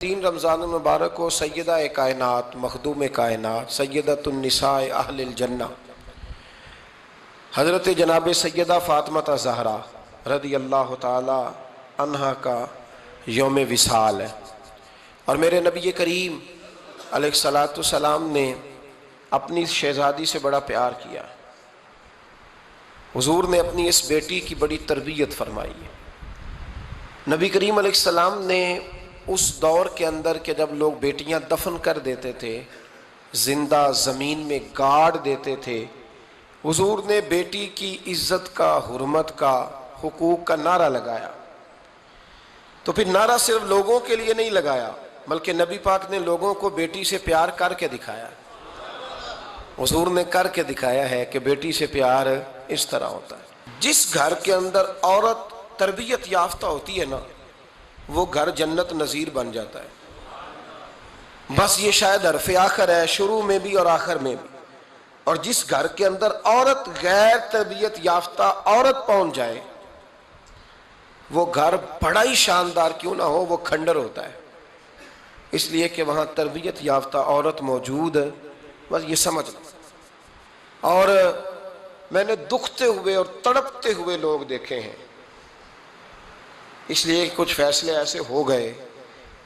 تین رمضان المبارک کو سیدہ کائنات مخدوم کائنات سیدۃ النساء اہل الجنہ حضرت جناب سیدہ فاطمہ زہرا رضی اللہ تعالی عنہا کا یوم وصال ہے، اور میرے نبی کریم علیہ الصلاۃ والسلام نے اپنی شہزادی سے بڑا پیار کیا۔ حضور نے اپنی اس بیٹی کی بڑی تربیت فرمائی ہے۔ نبی کریم علیہ السلام نے اس دور کے اندر کہ جب لوگ بیٹیاں دفن کر دیتے تھے، زندہ زمین میں گاڑ دیتے تھے، حضور نے بیٹی کی عزت کا، حرمت کا، حقوق کا نعرہ لگایا۔ تو پھر نعرہ صرف لوگوں کے لیے نہیں لگایا، بلکہ نبی پاک نے لوگوں کو بیٹی سے پیار کر کے دکھایا۔ حضور نے کر کے دکھایا ہے کہ بیٹی سے پیار اس طرح ہوتا ہے۔ جس گھر کے اندر عورت تربیت یافتہ ہوتی ہے نا، وہ گھر جنت نظیر بن جاتا ہے۔ بس یہ شاید حرف آخر ہے، شروع میں بھی اور آخر میں بھی۔ اور جس گھر کے اندر عورت غیر تربیت یافتہ عورت پہنچ جائے، وہ گھر بڑا ہی شاندار کیوں نہ ہو، وہ کھنڈر ہوتا ہے، اس لیے کہ وہاں تربیت یافتہ عورت موجود ہے۔ بس یہ سمجھ لو۔ اور میں نے دکھتے ہوئے اور تڑپتے ہوئے لوگ دیکھے ہیں، اس لیے کچھ فیصلے ایسے ہو گئے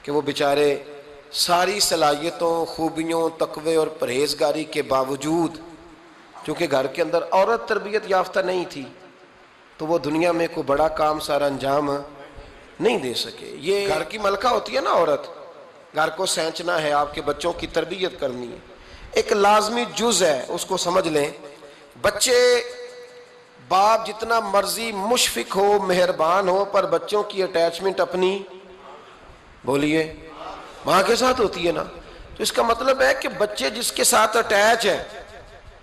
کہ وہ بیچارے ساری صلاحیتوں، خوبیوں، تقوی اور پرہیزگاری کے باوجود، چونکہ گھر کے اندر عورت تربیت یافتہ نہیں تھی، تو وہ دنیا میں کوئی بڑا کام سارا انجام نہیں دے سکے۔ یہ گھر کی ملکہ ہوتی ہے نا عورت، گھر کو سینچنا ہے، آپ کے بچوں کی تربیت کرنی ہے، ایک لازمی جز ہے، اس کو سمجھ لیں۔ بچے باپ جتنا مرضی مشفق ہو، مہربان ہو، پر بچوں کی اٹیچمنٹ اپنی بولیے ماں کے ساتھ ہوتی ہے نا۔ تو اس کا مطلب ہے کہ بچے جس کے ساتھ اٹیچ ہے،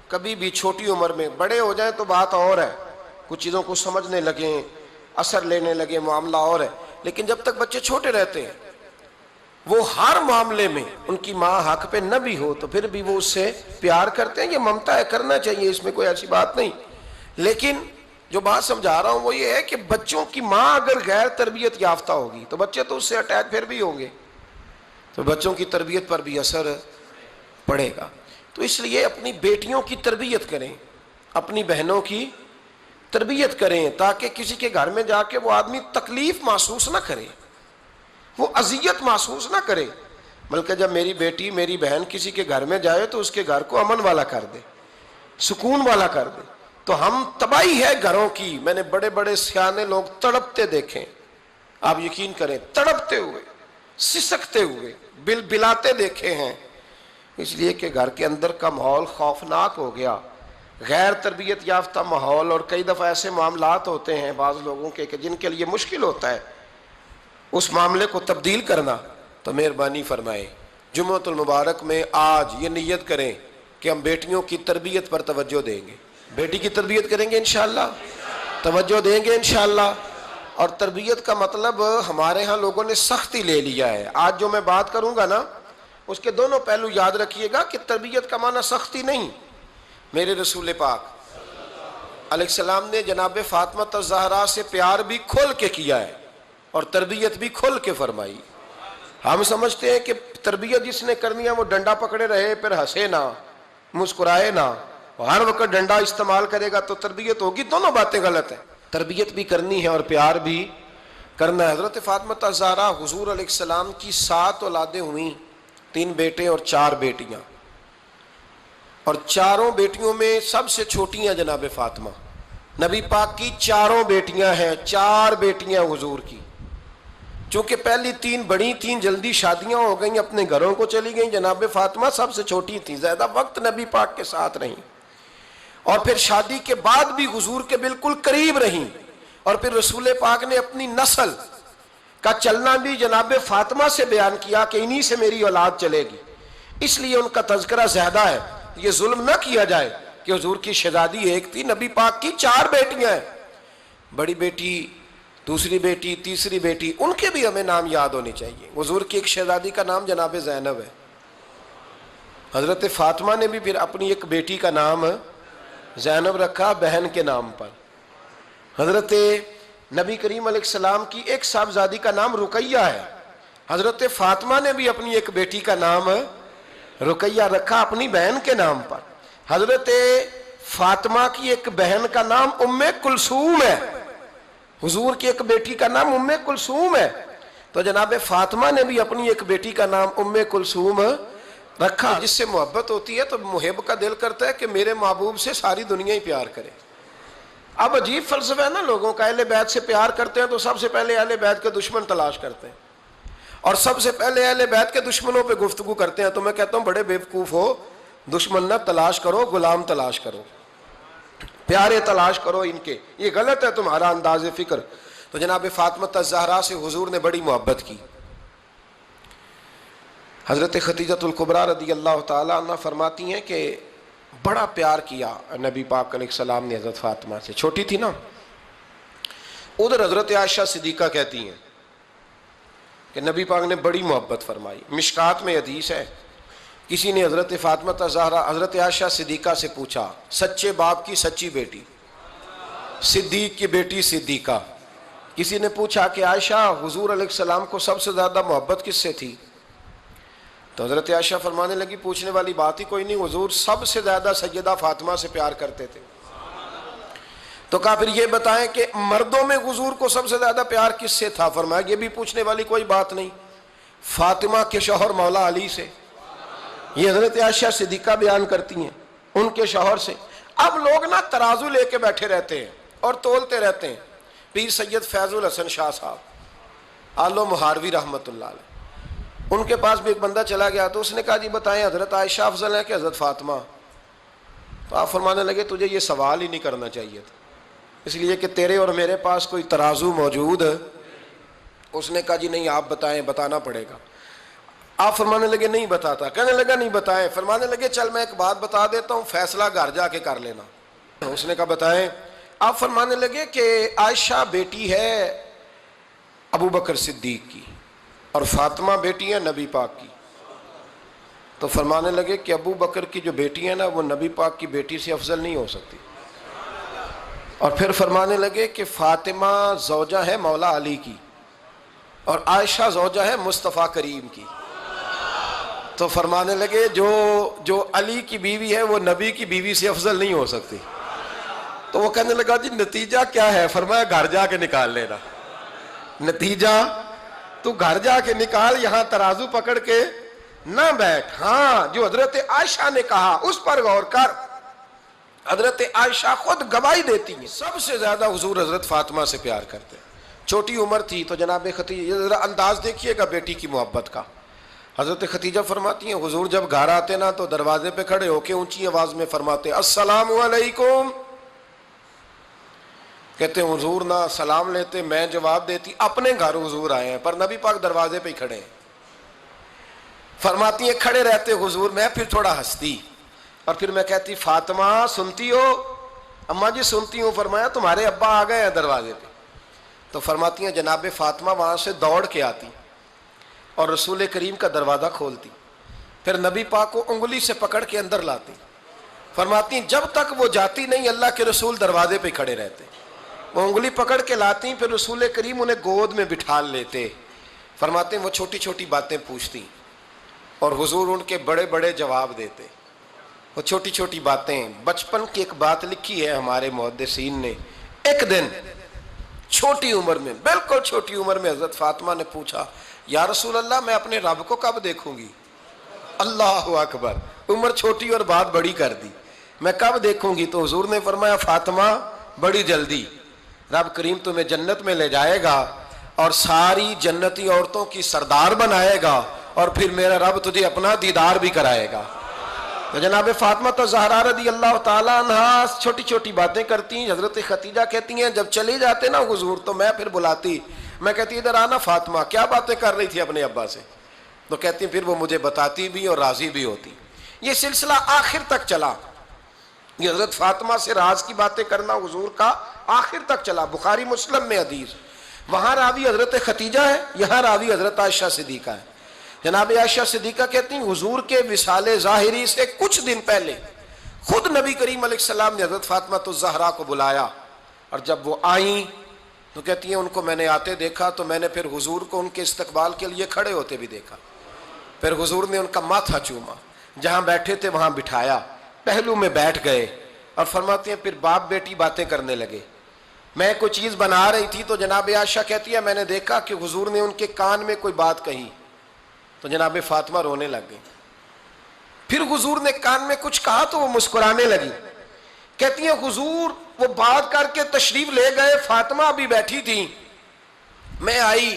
کبھی بھی چھوٹی عمر میں، بڑے ہو جائیں تو بات اور ہے، کچھ چیزوں کو سمجھنے لگیں، اثر لینے لگے، معاملہ اور ہے، لیکن جب تک بچے چھوٹے رہتے ہیں، وہ ہر معاملے میں ان کی ماں حق پہ نہ بھی ہو تو پھر بھی وہ اس سے پیار کرتے ہیں۔ یہ ممتا ہے، کرنا چاہیے، اس میں کوئی ایسی بات نہیں۔ لیکن جو بات سمجھا رہا ہوں وہ یہ ہے کہ بچوں کی ماں اگر غیر تربیت یافتہ ہوگی تو بچے تو اس سے اٹیچ پھر بھی ہوں گے، تو بچوں کی تربیت پر بھی اثر پڑے گا۔ تو اس لیے اپنی بیٹیوں کی تربیت کریں، اپنی بہنوں کی تربیت کریں، تاکہ کسی کے گھر میں جا کے وہ آدمی تکلیف محسوس نہ کرے، وہ اذیت محسوس نہ کرے، بلکہ جب میری بیٹی، میری بہن کسی کے گھر میں جائے تو اس کے گھر کو امن والا کر دے، سکون والا کر دے۔ تو ہم تباہی ہے گھروں کی، میں نے بڑے بڑے سیانے لوگ تڑپتے دیکھیں، آپ یقین کریں، تڑپتے ہوئے، سسکتے ہوئے، بلاتے دیکھے ہیں، اس لیے کہ گھر کے اندر کا ماحول خوفناک ہو گیا، غیر تربیت یافتہ ماحول۔ اور کئی دفعہ ایسے معاملات ہوتے ہیں بعض لوگوں کے کہ جن کے لیے مشکل ہوتا ہے اس معاملے کو تبدیل کرنا۔ تو مہربانی فرمائے جمعۃ المبارک میں آج یہ نیت کریں کہ ہم بیٹیوں کی تربیت پر توجہ دیں گے، بیٹی کی تربیت کریں گے انشاءاللہ، توجہ دیں گے انشاءاللہ۔ اور تربیت کا مطلب ہمارے ہاں لوگوں نے سختی لے لیا ہے۔ آج جو میں بات کروں گا نا، اس کے دونوں پہلو یاد رکھیے گا کہ تربیت کا معنی سختی نہیں۔ میرے رسول پاک علیہ السلام نے جناب فاطمہ زہرا سے پیار بھی کھول کے کیا ہے اور تربیت بھی کھول کے فرمائی۔ ہم سمجھتے ہیں کہ تربیت جس نے کرنی ہے وہ ڈنڈا پکڑے رہے، پھر ہنسے نہ، مسکرائے نہ، ہر وقت ڈنڈا استعمال کرے گا تو تربیت ہوگی۔ دونوں باتیں غلط ہیں، تربیت بھی کرنی ہے اور پیار بھی کرنا ہے۔ حضرت فاطمہ زہرا حضور علیہ السلام کی 7 اولادیں ہوئیں، 3 بیٹے اور 4 بیٹیاں، اور چاروں بیٹیوں میں سب سے چھوٹی ہیں جناب فاطمہ۔ نبی پاک کی 4 بیٹیاں ہیں، 4 بیٹیاں حضور کی، چونکہ پہلی 3 بڑی تھیں، جلدی شادیاں ہو گئیں، اپنے گھروں کو چلی گئیں، جناب فاطمہ سب سے چھوٹی تھیں، زیادہ وقت نبی پاک کے ساتھ رہیں، اور پھر شادی کے بعد بھی حضور کے بالکل قریب رہیں، اور پھر رسول پاک نے اپنی نسل کا چلنا بھی جناب فاطمہ سے بیان کیا کہ انہی سے میری اولاد چلے گی، اس لیے ان کا تذکرہ زیادہ ہے۔ یہ ظلم نہ کیا جائے کہ حضور کی شہزادی ایک تھی، نبی پاک کی 4 بیٹیاں ہیں، بڑی بیٹی، دوسری بیٹی، تیسری بیٹی، ان کے بھی ہمیں نام یاد ہونے چاہیے۔ حضور کی ایک شہزادی کا نام جناب زینب ہے، حضرت فاطمہ نے بھی پھر اپنی ایک بیٹی کا نام زینب رکھا بہن کے نام پر۔ حضرت نبی کریم علیہ السلام کی ایک صاحبزادی کا نام رقیہ ہے، حضرت فاطمہ نے بھی اپنی ایک بیٹی کا نام رقیہ رکھا اپنی بہن کے نام پر. حضرت فاطمہ کی ایک بہن کا نام ام کلثوم ہے, حضور کی ایک بیٹی کا نام ام کلثوم ہے. تو جناب فاطمہ نے بھی اپنی ایک بیٹی کا نام ام کلثوم رکھا. جس سے محبت ہوتی ہے تو محب کا دل کرتا ہے کہ میرے محبوب سے ساری دنیا ہی پیار کرے. اب عجیب فلسفہ ہے نا لوگوں کا, اہل بیت سے پیار کرتے ہیں تو سب سے پہلے اہل بیت کے دشمن تلاش کرتے ہیں, اور سب سے پہلے اہل بیت کے دشمنوں پہ گفتگو کرتے ہیں. تو میں کہتا ہوں بڑے بیوقوف ہو, دشمن نہ تلاش کرو, غلام تلاش کرو, پیارے تلاش کرو ان کے. یہ غلط ہے تمہارا انداز فکر. تو جناب فاطمہ الزہرا سے حضور نے بڑی محبت کی. حضرت خدیجہ الکبریٰ رضی اللہ تعالی عنہ فرماتی ہیں کہ بڑا پیار کیا نبی پاک علیہ السلام نے حضرت فاطمہ سے. چھوٹی تھی نا. ادھر حضرت عائشہ صدیقہ کہتی ہیں کہ نبی پاک نے بڑی محبت فرمائی. مشکات میں حدیث ہے, کسی نے حضرت فاطمہ الزہرا حضرت عائشہ صدیقہ سے پوچھا, سچے باپ کی سچی بیٹی, صدیق کی بیٹی صدیقہ. کسی نے پوچھا کہ عائشہ حضور علیہ السلام کو سب سے زیادہ محبت کس سے تھی؟ تو حضرت عائشہ فرمانے لگی پوچھنے والی بات ہی کوئی نہیں, حضور سب سے زیادہ سیدہ فاطمہ سے پیار کرتے تھے. تو کہا پھر یہ بتائیں کہ مردوں میں حضور کو سب سے زیادہ پیار کس سے تھا؟ فرمایا یہ بھی پوچھنے والی کوئی بات نہیں, فاطمہ کے شوہر مولا علی سے. یہ حضرت عائشہ صدیقہ بیان کرتی ہیں ان کے شوہر سے. اب لوگ نا ترازو لے کے بیٹھے رہتے ہیں اور تولتے رہتے ہیں. پیر سید فیض الحسن شاہ صاحب آلو مہاروی رحمۃ اللہ علیہ, ان کے پاس بھی ایک بندہ چلا گیا تو اس نے کہا جی بتائیں حضرت عائشہ افضل ہے کہ حضرت فاطمہ؟ تو آپ فرمانے لگے تجھے یہ سوال ہی نہیں کرنا چاہیے تھا, اس لیے کہ تیرے اور میرے پاس کوئی ترازو موجود ہے. اس نے کہا جی نہیں آپ بتائیں, بتانا پڑے گا. آپ فرمانے لگے نہیں بتاتا. کہنے لگا نہیں بتائیں. فرمانے لگے چل میں ایک بات بتا دیتا ہوں, فیصلہ گھر جا کے کر لینا. اس نے کہا بتائیں. آپ فرمانے لگے کہ عائشہ بیٹی ہے ابو بکر صدیق کی اور فاطمہ بیٹی ہے نبی پاک کی. تو فرمانے لگے کہ ابو بکر کی جو بیٹی ہے نا وہ نبی پاک کی بیٹی سے افضل نہیں ہو سکتی. اور پھر فرمانے لگے کہ فاطمہ زوجہ ہے مولا علی کی اور عائشہ زوجہ ہے مصطفیٰ کریم کی. تو فرمانے لگے جو علی کی بیوی ہے وہ نبی کی بیوی سے افضل نہیں ہو سکتی. تو وہ کہنے لگا جی نتیجہ کیا ہے؟ فرمایا گھر جا کے نکال لینا. نتیجہ تو گھر جا کے نکال, یہاں ترازو پکڑ کے نہ بیٹھ. ہاں جو حضرت عائشہ نے کہا اس پر غور کر. حضرت عائشہ خود گواہی دیتی ہیں سب سے زیادہ حضور حضرت فاطمہ سے پیار کرتے. چھوٹی عمر تھی تو جناب خدیجہ, ذرا انداز دیکھیے گا بیٹی کی محبت کا. حضرت خدیجہ فرماتی ہیں حضور جب گھر آتے نا تو دروازے پہ کھڑے ہو کے اونچی آواز میں فرماتے السلام علیکم. کہتے ہیں حضور نہ سلام لیتے, میں جواب دیتی. اپنے گھر حضور آئے ہیں پر نبی پاک دروازے پہ ہی کھڑے ہیں. فرماتی ہیں کھڑے رہتے حضور, میں پھر تھوڑا ہنستی اور پھر میں کہتی فاطمہ سنتی ہو؟ اماں جی سنتی ہوں. فرمایا تمہارے ابا آ گئے ہیں دروازے پہ. تو فرماتی ہیں جناب فاطمہ وہاں سے دوڑ کے آتی اور رسول کریم کا دروازہ کھولتی, پھر نبی پاک کو انگلی سے پکڑ کے اندر لاتی. فرماتی جب تک وہ جاتی نہیں اللہ کے رسول دروازے پہ کھڑے رہتے. وہ انگلی پکڑ کے لاتی, پھر رسول کریم انہیں گود میں بٹھا لیتے. فرماتے ہیں وہ چھوٹی چھوٹی باتیں پوچھتی اور حضور ان کے بڑے بڑے جواب دیتے. وہ چھوٹی چھوٹی باتیں, بچپن کی ایک بات لکھی ہے ہمارے محدثین نے. ایک دن چھوٹی عمر میں, بالکل چھوٹی عمر میں حضرت فاطمہ نے پوچھا یا رسول اللہ میں اپنے رب کو کب دیکھوں گی؟ اللہ اکبر, عمر چھوٹی اور بات بڑی کر دی, میں کب دیکھوں گی؟ تو حضور نے فرمایا فاطمہ بڑی جلدی, رب کریم تمہیں جنت میں لے جائے گا اور ساری جنتی عورتوں کی سردار بنائے گا اور پھر میرا رب تجھے اپنا دیدار بھی کرائے گا. تو جناب فاطمہ الزہرا رضی اللہ تعالیٰ عنہا چھوٹی چھوٹی باتیں کرتی ہیں. حضرت خدیجہ کہتی ہیں جب چلی جاتے نا حضور تو میں پھر بلاتی, میں کہتی ادھر آنا فاطمہ, کیا باتیں کر رہی تھی اپنے ابا سے؟ تو کہتی پھر وہ مجھے بتاتی بھی اور راضی بھی ہوتی. یہ سلسلہ آخر تک چلا. یہ حضرت فاطمہ سے راز کی باتیں کرنا حضور کا آخر تک چلا. بخاری مسلم میں حدیث, وہاں راوی حضرت خدیجہ ہے, یہاں راوی حضرت عائشہ صدیقہ ہے. جناب عائشہ صدیقہ کہتی ہیں حضور کے وصال ظاہری سے کچھ دن پہلے خود نبی کریم علیہ السلام نے حضرت فاطمہ الزہرا کو بلایا, اور جب وہ آئیں تو کہتی ہیں ان کو میں نے آتے دیکھا تو میں نے پھر حضور کو ان کے استقبال کے لیے کھڑے ہوتے بھی دیکھا، پھر حضور نے ان کا ماتھا چوما، جہاں بیٹھے تھے وہاں بٹھایا، پہلو میں بیٹھ گئے، اور فرماتے ہیں پھر باپ بیٹی باتیں کرنے لگے۔ میں کوئی چیز بنا رہی تھی تو جناب عائشہ کہتی ہے میں نے دیکھا کہ حضور نے ان کے کان میں کوئی بات کہی تو جناب فاطمہ رونے لگ گئی، پھر حضور نے کان میں کچھ کہا تو وہ مسکرانے لگی۔ کہتی ہیں حضور وہ بات کر کے تشریف لے گئے، فاطمہ بھی بیٹھی تھی، میں آئی،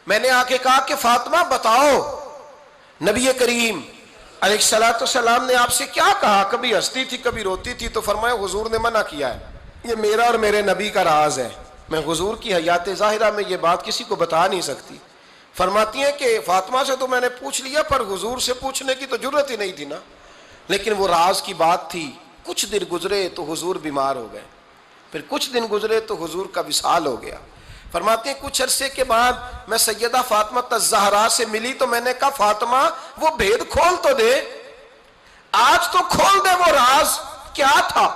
میں نے آ کے کہا کہ فاطمہ بتاؤ نبی کریم علیہ الصلوۃ والسلام نے آپ سے کیا کہا؟ کبھی ہنستی تھی کبھی روتی تھی، تو فرمایا حضور نے منع کیا ہے، یہ میرا اور میرے نبی کا راز ہے، میں حضور کی حیات ظاہرہ میں یہ بات کسی کو بتا نہیں سکتی۔ فرماتی ہیں کہ فاطمہ سے تو میں نے پوچھ لیا پر حضور سے پوچھنے کی تو ضرورت ہی نہیں تھی نا، لیکن وہ راز کی بات تھی۔ کچھ دن گزرے تو حضور بیمار ہو گئے، پھر کچھ دن گزرے تو حضور کا وصال ہو گیا۔ فرماتے ہیں کچھ عرصے کے بعد میں سیدہ فاطمہ الزہرا سے ملی تو میں نے کہا فاطمہ وہ بھید کھول تو دے، آج تو کھول دے وہ راز کیا تھا۔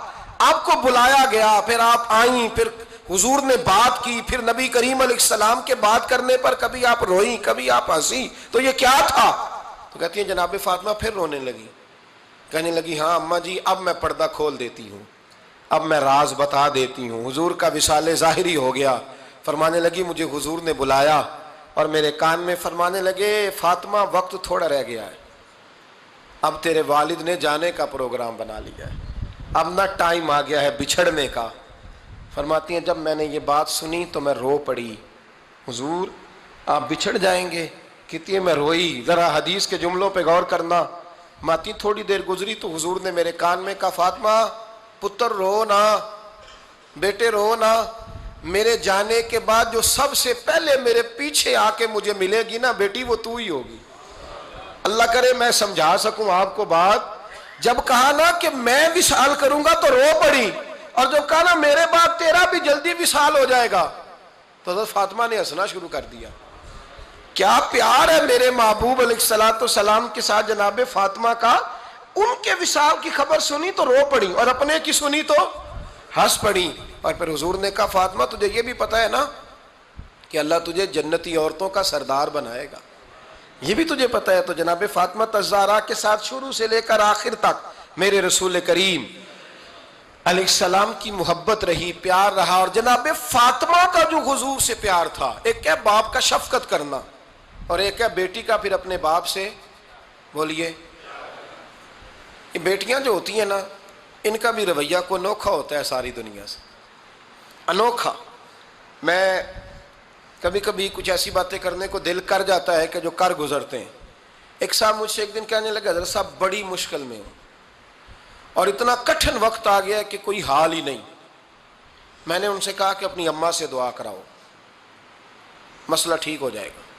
آپ کو بلایا گیا، پھر آپ آئیں، پھر حضور نے بات کی، پھر نبی کریم علیہ السلام کے بات کرنے پر کبھی آپ روئیں کبھی آپ ہنسی، تو یہ کیا تھا؟ تو کہتی ہیں جناب فاطمہ پھر رونے لگی، کہنے لگی ہاں اماں جی اب میں پردہ کھول دیتی ہوں، اب میں راز بتا دیتی ہوں۔ حضور کا وصال ظاہری ہو گیا۔ فرمانے لگی مجھے حضور نے بلایا اور میرے کان میں فرمانے لگے فاطمہ وقت تھوڑا رہ گیا ہے، اب تیرے والد نے جانے کا پروگرام بنا لیا ہے، اب نہ ٹائم آ گیا ہے بچھڑنے کا۔ فرماتی ہیں جب میں نے یہ بات سنی تو میں رو پڑی، حضور آپ بچھڑ جائیں گے؟ کہتی ہے میں روئی۔ ذرا حدیث کے جملوں پہ غور کرنا، ماتی تھوڑی دیر گزری تو حضور نے میرے کان میں کہا فاطمہ پتر رو نہ، بیٹے رو نہ، میرے جانے کے بعد جو سب سے پہلے میرے پیچھے آ کے مجھے ملے گی نا بیٹی وہ تو ہی ہوگی۔ اللہ کرے میں سمجھا سکوں آپ کو بات، جب کہا نا کہ میں وصال کروں گا تو رو پڑی، اور جب کہا نا میرے بعد تیرا بھی جلدی وصال ہو جائے گا تو حضرت فاطمہ نے ہنسنا شروع کر دیا۔ کیا پیار ہے میرے محبوب علیہ الصلوۃ والسلام کے ساتھ جناب فاطمہ کا۔ ان کے وصال کی خبر سنی تو رو پڑی اور اپنے کی سنی تو ہنس پڑی۔ اور پھر حضور نے کہا فاطمہ تجھے یہ بھی پتہ ہے نا کہ اللہ تجھے جنتی عورتوں کا سردار بنائے گا، یہ بھی تجھے پتہ ہے؟ تو جناب فاطمہ الزہرا کے ساتھ شروع سے لے کر آخر تک میرے رسول کریم علیہ السلام کی محبت رہی، پیار رہا۔ اور جناب فاطمہ کا جو حضور سے پیار تھا، ایک ہے باپ کا شفقت کرنا اور ایک ہے بیٹی کا پھر اپنے باپ سے، بولیے، یہ بیٹیاں جو ہوتی ہیں نا ان کا بھی رویہ کو انوکھا ہوتا ہے ساری دنیا سے، انوکھا۔ میں کبھی کبھی کچھ ایسی باتیں کرنے کو دل کر جاتا ہے کہ جو کر گزرتے ہیں۔ ایک صاحب مجھ سے ایک دن کہنے لگا حضرت صاحب بڑی مشکل میں ہوں اور اتنا کٹھن وقت آ گیا کہ کوئی حال ہی نہیں۔ میں نے ان سے کہا کہ اپنی اماں سے دعا کراؤ، مسئلہ ٹھیک ہو جائے گا۔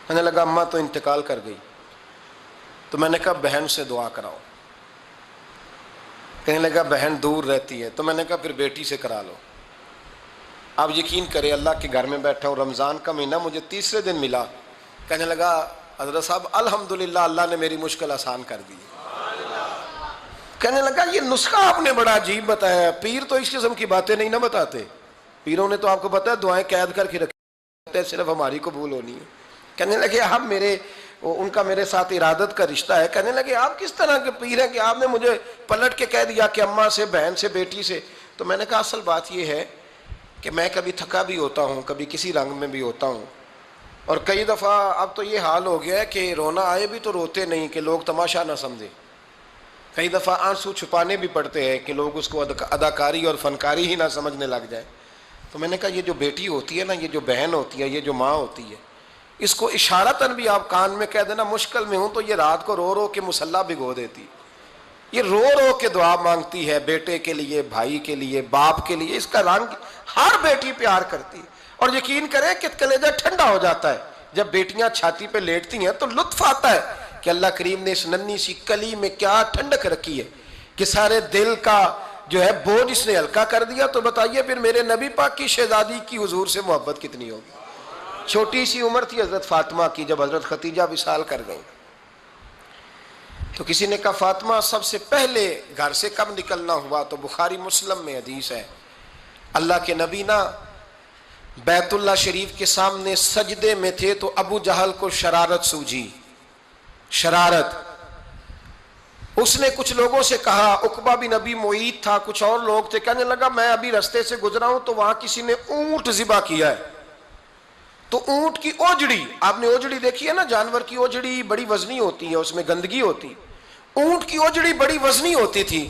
کہنے لگا اماں تو انتقال کر گئی۔ تو میں نے کہا بہن سے دعا کراؤ۔ کہنے لگا بہن دور رہتی ہے۔ تو میں نے کہا پھر بیٹی سے کرا لو۔ آپ یقین کریں اللہ کے گھر میں بیٹھا ہوں، رمضان کا مہینہ مجھے تیسرے دن ملا۔ کہنے لگا حضرت صاحب الحمدللہ اللہ نے میری مشکل آسان کر دی۔ کہنے لگا یہ نسخہ آپ نے بڑا عجیب بتایا، پیر تو اس قسم کی باتیں نہیں نہ بتاتے، پیروں نے تو آپ کو پتہ ہے دعائیں قید کر کے رکھتے ہیں، صرف ہماری قبول ہونی ہے۔ کہنے لگے آپ ان کا میرے ساتھ ارادت کا رشتہ ہے۔ کہنے لگے آپ کس طرح کے پیر ہیں کہ آپ نے مجھے پلٹ کے کہہ دیا کہ اماں سے، بہن سے، بیٹی سے۔ تو میں نے کہا اصل بات یہ ہے کہ میں کبھی تھکا بھی ہوتا ہوں، کبھی کسی رنگ میں بھی ہوتا ہوں، اور کئی دفعہ اب تو یہ حال ہو گیا ہے کہ رونا آئے بھی تو روتے نہیں کہ لوگ تماشا نہ سمجھے، کئی دفعہ آنسو چھپانے بھی پڑتے ہیں کہ لوگ اس کو اداکاری اور فنکاری ہی نہ سمجھنے لگ جائے۔ تو میں نے کہا یہ جو بیٹی ہوتی ہے نا، یہ جو بہن ہوتی ہے، یہ جو ماں ہوتی ہے، اس کو اشارتاً بھی آپ کان میں کہہ دینا مشکل میں ہوں تو یہ رات کو رو رو کے مصلی بھگو دیتی، یہ رو رو کے دعا مانگتی ہے بیٹے کے لیے، بھائی کے لیے، باپ کے لیے۔ اس کا رنگ ہر بیٹی پیار کرتی ہے، اور یقین کریں کہ کلیجہ ٹھنڈا ہو جاتا ہے جب بیٹیاں چھاتی پہ لیٹتی ہیں تو لطف آتا ہے کہ اللہ کریم نے اس ننھی سی کلی میں کیا ٹھنڈک رکھی ہے کہ سارے دل کا جو ہے بوجھ اس نے ہلکا کر دیا۔ تو بتائیے پھر میرے نبی پاک کی شہزادی کی حضور سے محبت کتنی ہوگی۔ چھوٹی سی عمر تھی حضرت فاطمہ کی جب حضرت ختیجہ وصال کر گئیں، تو کسی نے کہا فاطمہ سب سے پہلے گھر سے کب نکلنا ہوا؟ تو بخاری مسلم میں حدیث ہے اللہ کے نبی نا بیت اللہ شریف کے سامنے سجدے میں تھے تو ابو جہل کو شرارت سوجھی، شرارت۔ اس نے کچھ لوگوں سے کہا، عقبہ بن ابی معیط تھا، کچھ اور لوگ تھے، کہنے لگا میں ابھی رستے سے گزرا ہوں تو وہاں کسی نے اونٹ ذبح کیا ہے، تو اونٹ کی اوجڑی، آپ نے اوجڑی دیکھی ہے نا، جانور کی اوجڑی بڑی وزنی ہوتی ہے، اس میں گندگی ہوتی، اونٹ کی اوجڑی بڑی وزنی ہوتی تھی،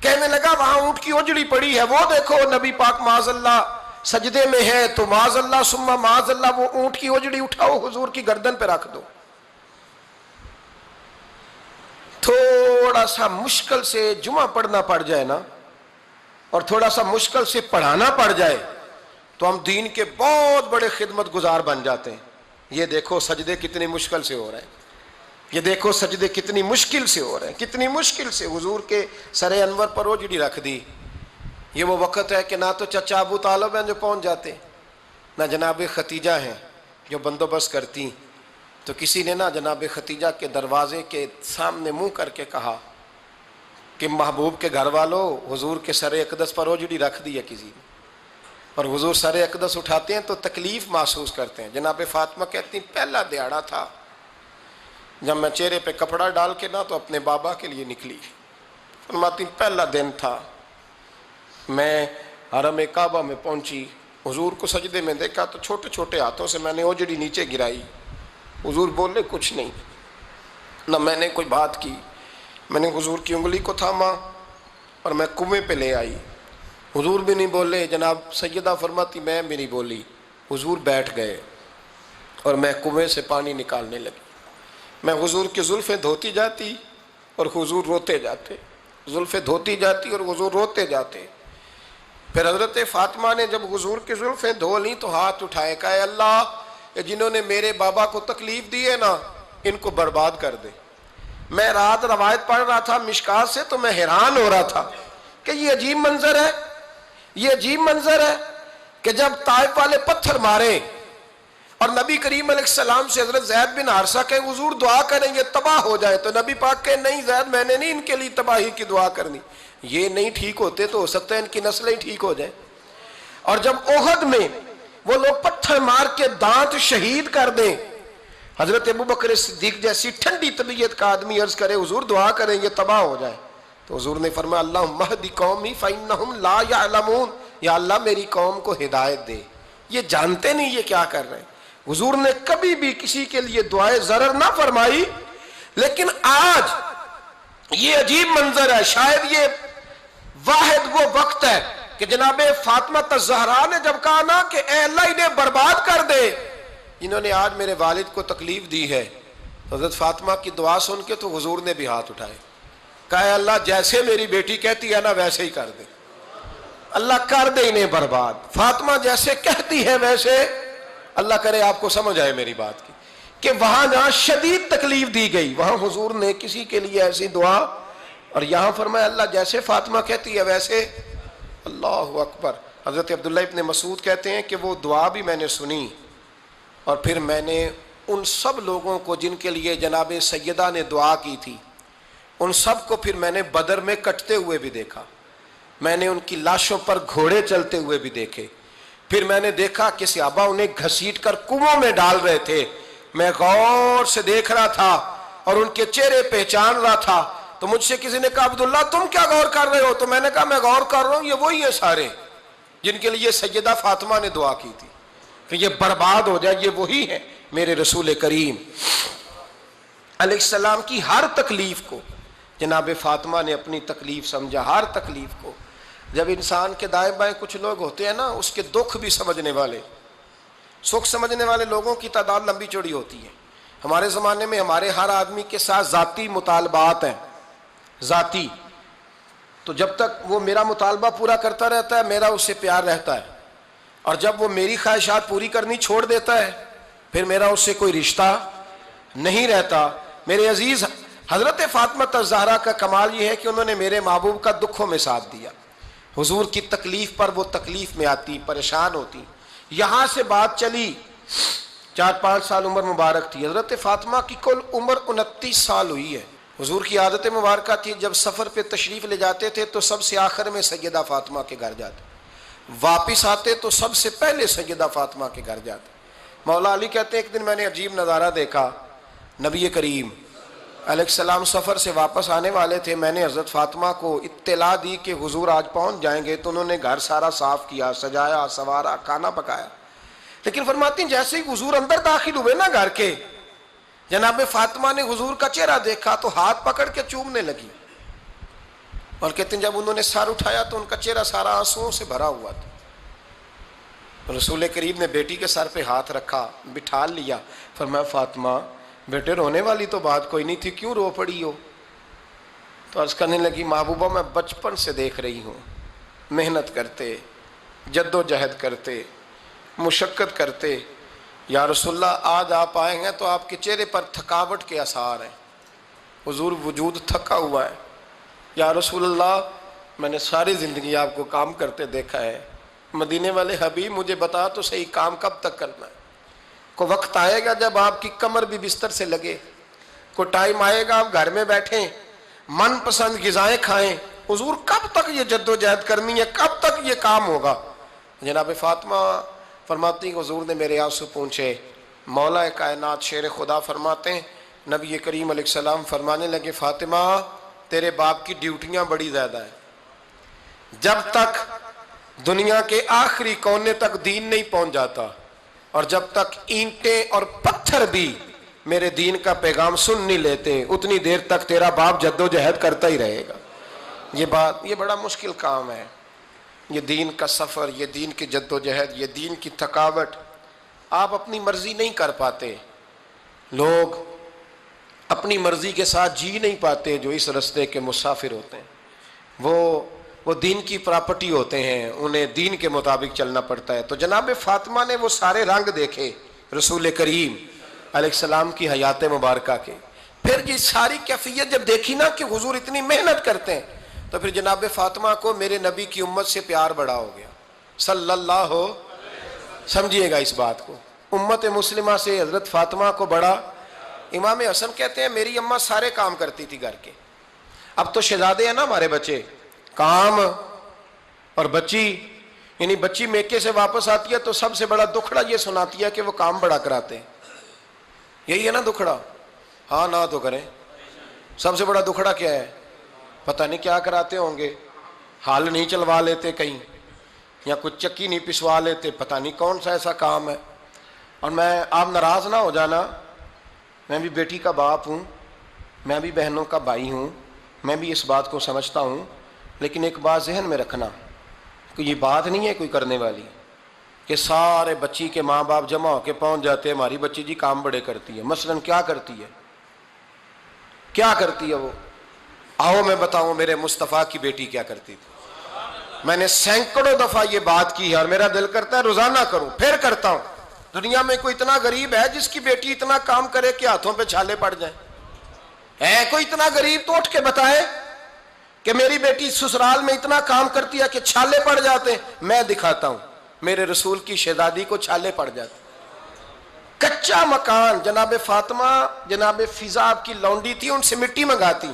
کہنے لگا وہاں اونٹ کی اوجڑی پڑی ہے، وہ دیکھو نبی پاک معاذ اللہ سجدے میں ہے، تو معاذ اللہ ثم معاذ اللہ وہ اونٹ کی اوجڑی اٹھاؤ حضور کی گردن پہ رکھ دو۔ تھوڑا سا مشکل سے جمعہ پڑھنا پڑ جائے نا، اور تھوڑا سا مشکل سے پڑھانا پڑ جائے تو ہم دین کے بہت بڑے خدمت گزار بن جاتے ہیں۔ یہ دیکھو سجدے کتنی مشکل سے ہو رہے ہیں، یہ دیکھو سجدے کتنی مشکل سے ہو رہے ہیں، کتنی مشکل سے حضور کے سر انور پر اوجڑی رکھ دی۔ یہ وہ وقت ہے کہ نہ تو چچا ابو طالب ہیں جو پہنچ جاتے، نہ جناب ختیجہ ہیں جو بندوبست کرتی، تو کسی نے نا جناب ختیجہ کے دروازے کے سامنے منہ کر کے کہا کہ محبوب کے گھر والوں حضور کے سر اقدس پر اوجڑی رکھ دی ہے کسی نے، اور حضور سر اقدس اٹھاتے ہیں تو تکلیف محسوس کرتے ہیں۔ جناب فاطمہ کہتی ہیں پہلا دیہڑا تھا جب میں چہرے پہ کپڑا ڈال کے نا تو اپنے بابا کے لیے نکلی، فرماتی پہلا دن تھا، میں حرم کعبہ میں پہنچی، حضور کو سجدے میں دیکھا تو چھوٹے چھوٹے ہاتھوں سے میں نے اوجڑی نیچے گرائی، حضور بولے کچھ نہیں، نہ میں نے کوئی بات کی، میں نے حضور کی انگلی کو تھاما اور میں کنویں پہ لے آئی، حضور بھی نہیں بولے، جناب سیدہ فرماتی میں بھی نہیں بولی، حضور بیٹھ گئے اور میں کنویں سے پانی نکالنے لگی، میں حضور کی زلفیں دھوتی جاتی اور حضور روتے جاتے، زلفیں دھوتی جاتی اور حضور روتے جاتے۔ پھر حضرت فاطمہ نے جب حضور کی زلفیں دھو لیں تو ہاتھ اٹھائے، کہا اے اللہ جنہوں نے میرے بابا کو تکلیف دی ہے نا ان کو برباد کر دے۔ میں رات روایت پڑھ رہا تھا مشکات سے تو میں حیران ہو رہا تھا کہ یہ عجیب منظر ہے، یہ عجیب منظر ہے کہ جب طائف والے پتھر مارے اور نبی کریم علیہ السلام سے حضرت زید بن حارثہ کہ حضور دعا کریں یہ تباہ ہو جائے، تو نبی پاک کہ نہیں زید میں نے نہیں ان کے لیے تباہی کی دعا کرنی، یہ نہیں ٹھیک ہوتے تو ہو سکتا ہے ان کی نسلیں ٹھیک ہو جائیں۔ اور جب احد میں وہ لوگ پتھر مار کے دانت شہید کر دیں، حضرت ابوبکر صدیق جیسی ٹھنڈی طبیعت کا آدمی عرض کرے حضور دعا کریں یہ تباہ ہو جائے، تو حضور نے فرمایا اللہم اہد قومی فإنہم لا یعلمون، یا اللہ میری قوم کو ہدایت دے، یہ جانتے نہیں یہ کیا کر رہے ہیں۔ حضور نے کبھی بھی کسی کے لیے دعائے ضرر نہ فرمائی، لیکن آج یہ عجیب منظر ہے، شاید یہ واحد وہ وقت ہے کہ جناب فاطمہ الزہرا نے جب کہا نا کہ اے اللہ انہیں برباد کر دے جنہوں نے آج میرے والد کو تکلیف دی ہے، حضرت فاطمہ کی دعا سن کے تو حضور نے بھی ہاتھ اٹھائے، کہا اے اللہ جیسے میری بیٹی کہتی ہے نا ویسے ہی کر دے، اللہ کر دے انہیں برباد، فاطمہ جیسے کہتی ہے ویسے، اللہ کرے آپ کو سمجھ آئے میری بات کی کہ وہاں جہاں شدید تکلیف دی گئی وہاں حضور نے کسی کے لیے ایسی دعا، اور یہاں فرمایا اللہ جیسے فاطمہ کہتی ہے ویسے، اللہ اکبر۔ حضرت عبداللہ ابن مسعود کہتے ہیں کہ وہ دعا بھی میں نے سنی، اور پھر میں نے ان سب لوگوں کو جن کے لیے جناب سیدہ نے دعا کی تھی ان سب کو پھر میں نے بدر میں کٹتے ہوئے بھی دیکھا، میں نے ان کی لاشوں پر گھوڑے چلتے ہوئے بھی دیکھے، پھر میں نے دیکھا کہ صحابہ انہیں گھسیٹ کر کنووں میں ڈال رہے تھے، میں غور سے دیکھ رہا تھا اور ان کے چہرے پہچان رہا تھا، تو مجھ سے کسی نے کہا عبداللہ تم کیا غور کر رہے ہو؟ تو میں نے کہا میں غور کر رہا ہوں یہ وہی ہیں سارے جن کے لیے سیدہ فاطمہ نے دعا کی تھی کہ یہ برباد ہو جائے، یہ وہی ہیں میرے رسول کریم علیہ السلام کی ہر تکلیف کو جناب فاطمہ نے اپنی تکلیف سمجھا، ہر تکلیف کو۔ جب انسان کے دائیں بائیں کچھ لوگ ہوتے ہیں نا اس کے دکھ بھی سمجھنے والے، سکھ سمجھنے والے لوگوں کی تعداد لمبی چوڑی ہوتی ہے۔ ہمارے زمانے میں ہمارے ہر آدمی کے ساتھ ذاتی مطالبات ہیں، ذاتی، تو جب تک وہ میرا مطالبہ پورا کرتا رہتا ہے میرا اس سے پیار رہتا ہے، اور جب وہ میری خواہشات پوری کرنی چھوڑ دیتا ہے پھر میرا اس سے کوئی رشتہ نہیں رہتا۔ میرے عزیز حضرت فاطمہ الزہرا کا کمال یہ ہے کہ انہوں نے میرے محبوب کا دکھوں میں ساتھ دیا، حضور کی تکلیف پر وہ تکلیف میں آتی، پریشان ہوتی۔ یہاں سے بات چلی 4-5 سال عمر مبارک تھی، حضرت فاطمہ کی کل عمر 29 سال ہوئی ہے۔ حضور کی عادت مبارکہ تھی جب سفر پہ تشریف لے جاتے تھے تو سب سے آخر میں سیدہ فاطمہ کے گھر جاتے، واپس آتے تو سب سے پہلے سیدہ فاطمہ کے گھر جاتے۔ مولا علی کہتے ہیں ایک دن میں نے عجیب نظارہ دیکھا، نبی کریم علیہ السلام سفر سے واپس آنے والے تھے، میں نے حضرت فاطمہ کو اطلاع دی کہ حضور آج پہنچ جائیں گے، تو انہوں نے گھر سارا صاف کیا، سجایا، سنوارا، کھانا پکایا۔ لیکن فرماتی ہیں جیسے ہی حضور اندر داخل ہوئے نا گھر کے، جناب فاطمہ نے حضور کا چہرہ دیکھا تو ہاتھ پکڑ کے چومنے لگی، اور کہتے ہیں جب انہوں نے سر اٹھایا تو ان کا چہرہ سارا آنسوؤں سے بھرا ہوا تھا۔ رسول کریم نے بیٹی کے سر پہ ہاتھ رکھا، بٹھا لیا، فرمایا فاطمہ بیٹے رونے والی تو بات کوئی نہیں تھی، کیوں رو پڑی ہو؟ تو عرض کرنے لگی محبوبہ میں بچپن سے دیکھ رہی ہوں، محنت کرتے، جد و جہد کرتے، مشقت کرتے، یا رسول اللہ آج آپ آئے ہیں تو آپ کے چہرے پر تھکاوٹ کے آثار ہیں، حضور وجود تھکا ہوا ہے۔ یا رسول اللہ میں نے ساری زندگی آپ کو کام کرتے دیکھا ہے، مدینے والے حبیب مجھے بتا تو صحیح کام کب تک کرنا ہے؟ کوئی وقت آئے گا جب آپ کی کمر بھی بستر سے لگے، کوئی ٹائم آئے گا آپ گھر میں بیٹھیں، من پسند غذائیں کھائیں، حضور کب تک یہ جد و جہد کرنی ہے، کب تک یہ کام ہوگا؟ جناب فاطمہ فرماتی ہیں حضور نے میرے آنسو پونچھے۔ مولا کائنات شیر خدا فرماتے ہیں نبی کریم علیہ السلام فرمانے لگے فاطمہ تیرے باپ کی ڈیوٹیاں بڑی زیادہ ہیں، جب تک دنیا کے آخری کونے تک دین نہیں پہنچ جاتا، اور جب تک اینٹیں اور پتھر بھی میرے دین کا پیغام سن نہیں لیتے، اتنی دیر تک تیرا باپ جد و جہد کرتا ہی رہے گا۔ یہ بڑا مشکل کام ہے، یہ دین کا سفر، یہ دین کی جد و جہد، یہ دین کی تھکاوٹ، آپ اپنی مرضی نہیں کر پاتے۔ لوگ اپنی مرضی کے ساتھ جی نہیں پاتے جو اس رستے کے مسافر ہوتے ہیں، وہ دین کی پراپرٹی ہوتے ہیں، انہیں دین کے مطابق چلنا پڑتا ہے۔ تو جناب فاطمہ نے وہ سارے رنگ دیکھے رسول کریم علیہ السلام کی حیات مبارکہ کے، پھر یہ ساری کیفیت جب دیکھی نا کہ حضور اتنی محنت کرتے ہیں، تو پھر جناب فاطمہ کو میرے نبی کی امت سے پیار بڑا ہو گیا صلی اللہ ہو۔ سمجھیے گا اس بات کو، امت مسلمہ سے حضرت فاطمہ کو بڑا۔ امام حسن کہتے ہیں میری اماں سارے کام کرتی تھی گھر کے، اب تو شہزادے ہیں نا ہمارے بچے، کام اور بچی، یعنی بچی میکے سے واپس آتی ہے تو سب سے بڑا دکھڑا یہ سناتی ہے کہ وہ کام بڑا کراتے ہیں، یہی ہے نا دکھڑا؟ ہاں نہ تو کریں، سب سے بڑا دکھڑا کیا ہے؟ پتہ نہیں کیا کراتے ہوں گے، ہال نہیں چلوا لیتے کہیں، یا کچھ چکی نہیں پسوا لیتے، پتہ نہیں کون سا ایسا کام ہے۔ اور آپ ناراض نہ ہو جانا، میں بھی بیٹی کا باپ ہوں، میں بھی بہنوں کا بھائی ہوں، میں بھی اس بات کو سمجھتا ہوں، لیکن ایک بات ذہن میں رکھنا کہ یہ بات نہیں ہے کوئی کرنے والی کہ سارے بچی کے ماں باپ جمع ہو کے پہنچ جاتے ہیں ہماری بچی جی کام بڑے کرتی ہے۔ مثلاً کیا کرتی ہے؟ کیا کرتی ہے وہ؟ آؤ میں بتاؤں میرے مصطفیٰ کی بیٹی کیا کرتی تھی۔ میں نے سینکڑوں دفعہ یہ بات کی ہے اور میرا دل کرتا ہے روزانہ کروں، پھر کرتا ہوں۔ دنیا میں کوئی اتنا غریب ہے جس کی بیٹی اتنا کام کرے کہ ہاتھوں پہ چھالے پڑ جائیں؟ ہے کوئی اتنا غریب تو اٹھ کے بتائے کہ میری بیٹی سسرال میں اتنا کام کرتی ہے کہ چھالے پڑ جاتے ہیں؟ میں دکھاتا ہوں، میرے رسول کی شہزادی کو چھالے پڑ جاتے۔ کچا مکان، جناب فاطمہ جناب فضا آپ کی لونڈی تھی، ان سے مٹی منگاتی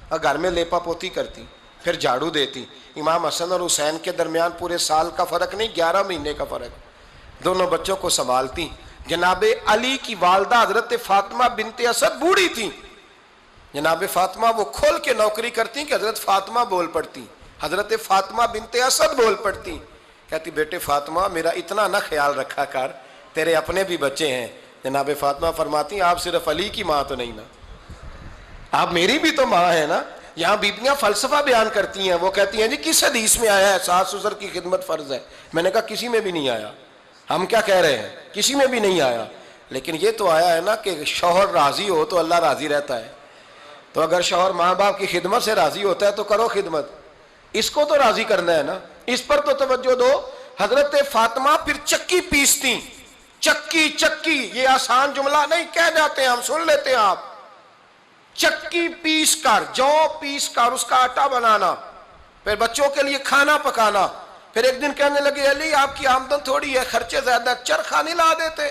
اور گھر میں لیپا پوتی کرتی، پھر جھاڑو دیتی۔ امام حسن اور حسین کے درمیان پورے سال کا فرق نہیں، 11 مہینے کا فرق، دونوں بچوں کو سنبھالتی۔ جناب علی کی والدہ حضرت فاطمہ بنت اسد بوڑھی تھی، جناب فاطمہ وہ کھول کے نوکری کرتی کہ حضرت فاطمہ بول پڑتی، حضرت فاطمہ بنت اسد بول پڑتی، کہتی بیٹے فاطمہ میرا اتنا نہ خیال رکھا کر، تیرے اپنے بھی بچے ہیں۔ جناب فاطمہ فرماتی آپ صرف علی کی ماں تو نہیں نا، آپ میری بھی تو ماں ہے نا۔ یہاں بیبیاں فلسفہ بیان کرتی ہیں، وہ کہتی ہیں جی کس حدیث میں آیا ہے ساس سسر کی خدمت فرض ہے؟ میں نے کہا کسی میں بھی نہیں آیا، ہم کیا کہہ رہے ہیں، کسی میں بھی نہیں آیا، لیکن یہ تو آیا ہے نا کہ شوہر راضی ہو تو اللہ راضی رہتا ہے۔ تو اگر شوہر ماں باپ کی خدمت سے راضی ہوتا ہے تو کرو خدمت، اس کو تو راضی کرنا ہے نا، اس پر تو توجہ دو۔ حضرت فاطمہ پھر چکی پیستی، چکی یہ آسان جملہ نہیں، کہہ جاتے ہیں ہم، سن لیتے ہیں آپ، چکی پیس کر، جو پیس کر اس کا آٹا بنانا، پھر بچوں کے لیے کھانا پکانا۔ پھر ایک دن کہنے لگے علی آپ کی آمدن تھوڑی ہے، خرچے زیادہ، چرخہ نہیں لا دیتے؟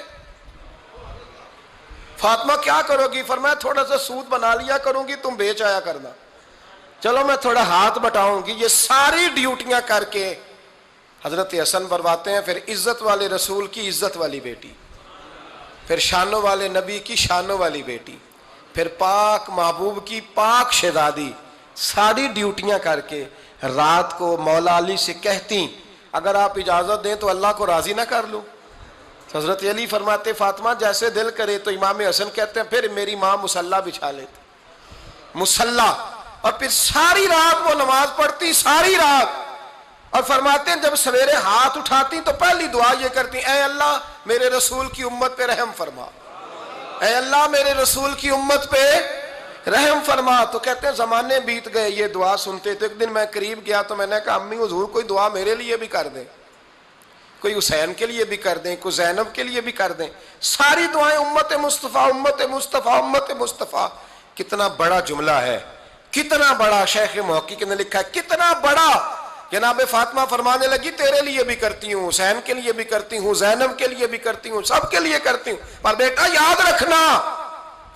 فاطمہ کیا کرو گی؟ فرمایا تھوڑا سا سود بنا لیا کروں گی، تم بیچ آیا کرنا، چلو میں تھوڑا ہاتھ بٹاؤں گی۔ یہ ساری ڈیوٹیاں کر کے حضرت حسن فرماتے ہیں پھر عزت والے رسول کی عزت والی بیٹی، پھر شانوں والے نبی کی شانوں والی بیٹی، پھر پاک محبوب کی پاک شہزادی، ساری ڈیوٹیاں کر کے رات کو مولا علی سے کہتی اگر آپ اجازت دیں تو اللہ کو راضی نہ کر لوں؟ حضرت علی فرماتے فاطمہ جیسے دل کرے، تو امام حسن کہتے ہیں پھر میری ماں مصلی بچھا لیتی، مصلی، اور پھر ساری رات وہ نماز پڑھتی، ساری رات، اور فرماتے ہیں جب سویرے ہاتھ اٹھاتی تو پہلی دعا یہ کرتی اے اللہ میرے رسول کی امت پہ رحم فرما، اے اللہ میرے رسول کی امت پہ رحم فرما۔ تو کہتے ہیں زمانے بیت گئے یہ دعا سنتے، تو ایک دن میں قریب گیا تو میں نے کہا امی حضور کوئی دعا میرے لیے بھی کر دیں، کوئی حسین کے لیے بھی کر دیں، کوئی زینب کے لیے بھی کر دیں، ساری دعائیں امت مصطفیٰ امت مصطفیٰ امت مصطفیٰ۔ کتنا بڑا جملہ ہے، کتنا بڑا، شیخ محقق نے لکھا ہے کتنا بڑا۔ جناب فاطمہ فرمانے لگی تیرے لیے بھی کرتی ہوں، حسین کے لیے بھی کرتی ہوں، زینب کے لیے بھی کرتی ہوں، سب کے لیے کرتی ہوں، پر بیٹا یاد رکھنا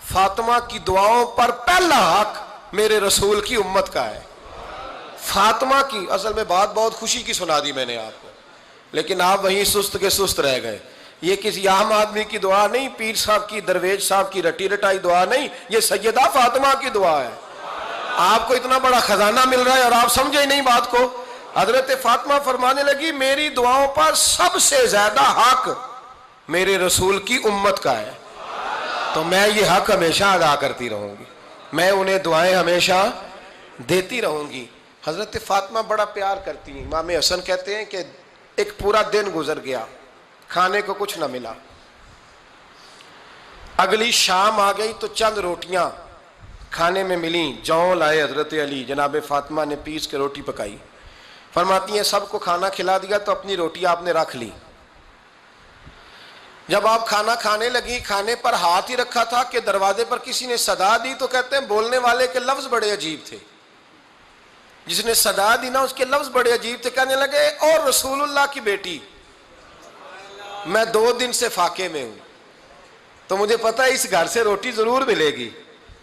فاطمہ کی دعاؤں پر پہلا حق میرے رسول کی امت کا ہے۔ فاطمہ کی، اصل میں بات بہت خوشی کی سنا دی میں نے آپ کو، لیکن آپ وہیں سست کے سست رہ گئے۔ یہ کسی عام آدمی کی دعا نہیں، پیر صاحب کی، درویش صاحب کی رٹی رٹائی دعا نہیں، یہ سیدہ فاطمہ کی دعا ہے۔ آپ کو اتنا بڑا خزانہ مل رہا ہے اور آپ سمجھے ہی نہیں بات کو۔ حضرت فاطمہ فرمانے لگی میری دعاؤں پر سب سے زیادہ حق میرے رسول کی امت کا ہے، تو میں یہ حق ہمیشہ ادا کرتی رہوں گی، میں انہیں دعائیں ہمیشہ دیتی رہوں گی۔ حضرت فاطمہ بڑا پیار کرتی ہیں۔ امام حسن کہتے ہیں کہ ایک پورا دن گزر گیا، کھانے کو کچھ نہ ملا، اگلی شام آ گئی تو چند روٹیاں کھانے میں ملیں، جوں لائے حضرت علی، جناب فاطمہ نے پیس کے روٹی پکائی، فرماتی ہیں سب کو کھانا کھلا دیا تو اپنی روٹی آپ نے رکھ لی۔ جب آپ کھانا کھانے لگی، کھانے پر ہاتھ ہی رکھا تھا کہ دروازے پر کسی نے صدا دی، تو کہتے ہیں بولنے والے کے لفظ بڑے عجیب تھے، جس نے صدا دی نا اس کے لفظ بڑے عجیب تھے، کہنے لگے اور رسول اللہ کی بیٹی میں 2 دن سے فاقے میں ہوں، تو مجھے پتا ہے اس گھر سے روٹی ضرور ملے گی۔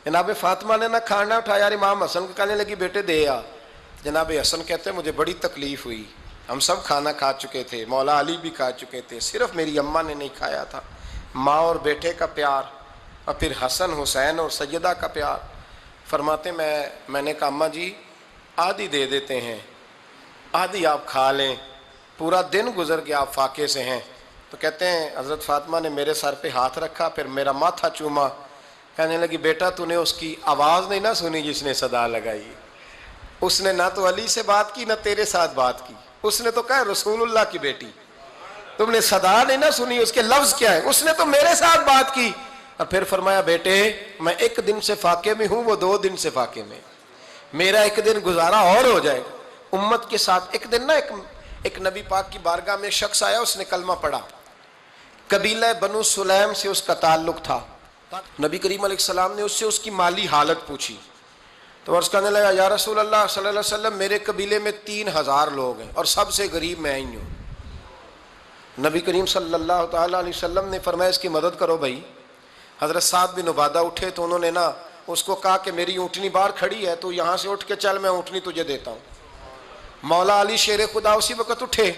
جناب فاطمہ نے نہ کھانا اٹھایا، امام حسن کو کہنے لگی بیٹے دے آ۔ جناب حسن کہتے ہیں مجھے بڑی تکلیف ہوئی، ہم سب کھانا کھا چکے تھے، مولا علی بھی کھا چکے تھے، صرف میری اماں نے نہیں کھایا تھا۔ ماں اور بیٹے کا پیار، اور پھر حسن حسین اور سیدہ کا پیار۔ فرماتے میں نے کہا اماں جی آدھی دے دیتے ہیں، آدھی آپ کھا لیں، پورا دن گزر گیا آپ فاقے سے ہیں۔ تو کہتے ہیں حضرت فاطمہ نے میرے سر پہ ہاتھ رکھا، پھر میرا ماتھا چوما، کہنے لگی بیٹا تو نے اس کی آواز نہیں نہ سنی جس نے صدا لگائی، اس نے نہ تو علی سے بات کی نہ تیرے ساتھ بات کی، اس نے تو کہا رسول اللہ کی بیٹی، تم نے صدا نہیں نہ سنی، اس کے لفظ کیا ہے، اس نے تو میرے ساتھ بات کی۔ اور پھر فرمایا بیٹے میں 1 دن سے فاقے میں ہوں، وہ 2 دن سے فاقے میں، میرا 1 دن گزارا اور ہو جائے گا امت کے ساتھ۔ ایک دن نا ایک نبی پاک کی بارگاہ میں شخص آیا، اس نے کلمہ پڑھا، قبیلہ بنو سلیم سے اس کا تعلق تھا۔ نبی کریم علیہ السلام نے اس سے اس کی مالی حالت پوچھی، تو عرض کرنے لگا یا رسول اللہ صلی اللہ علیہ وسلم میرے قبیلے میں 3000 لوگ ہیں اور سب سے غریب میں ہی ہوں۔ نبی کریم صلی اللہ تعالیٰ علیہ وسلم نے فرمایا اس کی مدد کرو بھائی۔ حضرت سعد بن عبادہ اٹھے تو انہوں نے نا اس کو کہا کہ میری اونٹنی باہر کھڑی ہے تو یہاں سے اٹھ کے چل، میں اونٹنی تجھے دیتا ہوں۔ مولا علی شیر خدا اسی وقت اٹھے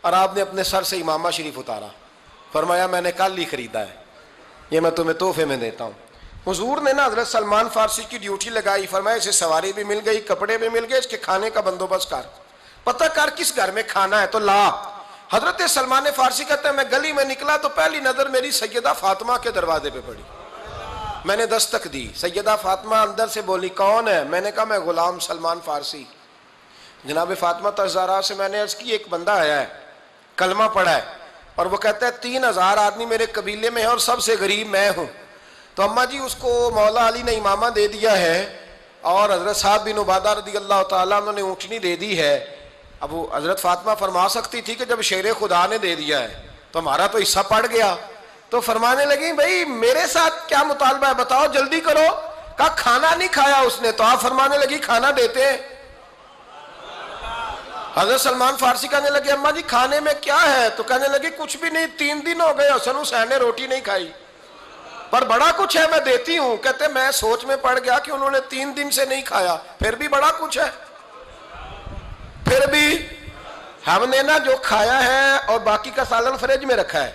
اور آپ نے اپنے سر سے امامہ شریف اتارا، فرمایا میں نے کل ہی خریدا ہے، یہ میں تمہیں تحفے میں دیتا ہوں۔ حضور نے نا حضرت سلمان فارسی کی ڈیوٹی لگائی، فرمایا اسے سواری بھی مل گئی، کپڑے بھی مل گئے، اس کے کھانے کا بندوبست کر، پتہ کر کس گھر میں کھانا ہے تو لا۔ حضرت سلمان فارسی کہتے ہیں میں گلی میں نکلا تو پہلی نظر میری سیدہ فاطمہ کے دروازے پہ پڑی، میں نے دستک دی، سیدہ فاطمہ اندر سے بولی کون ہے؟ میں نے کہا میں غلام سلمان فارسی۔ جناب فاطمہ تزارہ سے میں نے عرض کی ایک بندہ آیا ہے، کلمہ پڑھا ہے، اور وہ کہتا ہے 3000 آدمی میرے قبیلے میں ہیں اور سب سے غریب میں ہوں۔ تو اماں جی اس کو مولا علی نے امامہ دے دیا ہے اور حضرت سعد بن عبادہ رضی اللہ تعالیٰ عنہ نے اونٹنی دے دی ہے۔ اب وہ حضرت فاطمہ فرما سکتی تھی کہ جب شیر خدا نے دے دیا ہے تو ہمارا تو حصہ پڑ گیا، تو فرمانے لگی بھائی میرے ساتھ کیا مطالبہ ہے بتاؤ جلدی کرو۔ کہا کھانا نہیں کھایا اس نے، تو آپ فرمانے لگی کھانا دیتے ہیں۔ حضرت سلمان فارسی کہنے لگے اماں جی کھانے میں کیا ہے؟ تو کہنے لگی کچھ بھی نہیں، 3 دن ہو گئے حسن حسین نے روٹی نہیں کھائی، پر بڑا کچھ ہے میں دیتی ہوں۔ کہتے میں سوچ میں پڑ گیا کہ انہوں نے 3 دن سے نہیں کھایا، پھر بھی بڑا کچھ ہے، پھر بھی ہم نے نا جو کھایا ہے اور باقی کا سالن فریج میں رکھا ہے،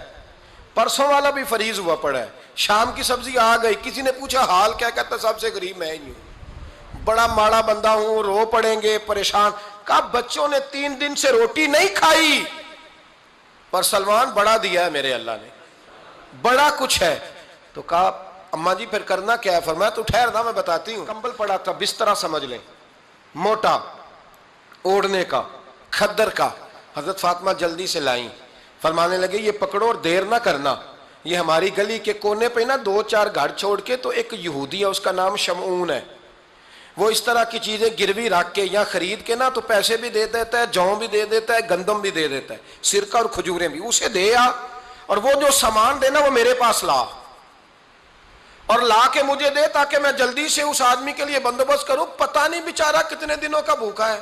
پرسوں والا بھی فریز ہوا پڑا ہے، شام کی سبزی آ گئی، کسی نے پوچھا حال کیا، کہتا سب سے غریب میں ہی ہوں، بڑا ماڑا بندہ ہوں، رو پڑیں گے، پریشان۔ کہا بچوں نے 3 دن سے روٹی نہیں کھائی، پر سلمان بڑا دیا ہے میرے اللہ نے، بڑا کچھ ہے۔ تو کہا اماں جی پھر کرنا کیا ہے؟ فرمایا تو ٹھہر نا میں بتاتی ہوں۔ کمبل پڑا تھا، بسترا سمجھ لیں، موٹا، اوڑھنے کا، کھدر کا۔ حضرت فاطمہ جلدی سے لائیں، فرمانے لگے یہ پکڑو اور دیر نہ کرنا، یہ ہماری گلی کے کونے پہ نا 2-4 گھر چھوڑ کے تو ایک یہودی ہے، اس کا نام شمعون ہے، وہ اس طرح کی چیزیں گروی رکھ کے یا خرید کے نا تو پیسے بھی دے دیتا ہے، جوں بھی دے دیتا ہے، گندم بھی دے دیتا ہے، سرکہ اور کھجوریں بھی، اسے دے آ، اور وہ جو سامان دینا وہ میرے پاس لا، اور لا کے مجھے دے تاکہ میں جلدی سے اس آدمی کے لیے بندوبست کروں۔ پتہ نہیں بیچارہ کتنے دنوں کا بھوکا ہے،